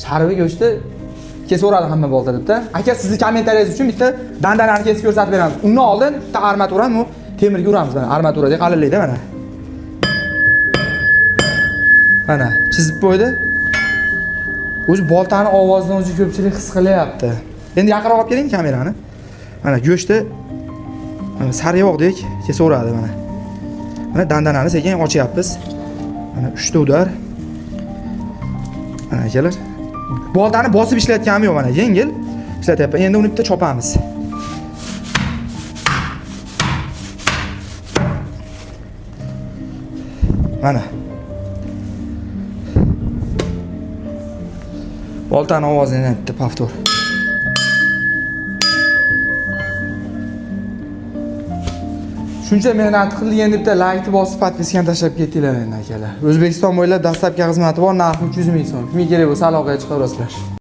Sharvi go'shti kesaveradi hamma bolta debda. Aka, sizni kommentariyangiz uchun bitta dandanani kesib ko'rsatib beramiz. Undan oldin bitta armaturani temirga uramiz mana. Armaturaga qalinlaydi mana. Mana chizib qo'ydi. O'zi boltani ovozidan o'zi ko'pchilik his qilyapti. Endi yaqinroq olib keling kamerani. Mana go'shti mana sariyog'dek kesaveradi mana. Mana dandanani sekin ochyapmiz. Mana 3 ta udar. Mana akalar. Boltani bosib ishlatganim yo'q mana, yengil ishlatyapman. Endi uni bitta chopamiz. Mana. Boltani ovozini aytdi, paftor. Shuncha mehnat qilgan deb like bosib, podpiskani tashlab ketdinglar endi akalar. O'zbekiston bo'ylab dastlabki xizmati bor, narxi 300 ming so'm. Kimga kerak bo'lsa aloqaga chiqaverasizlar.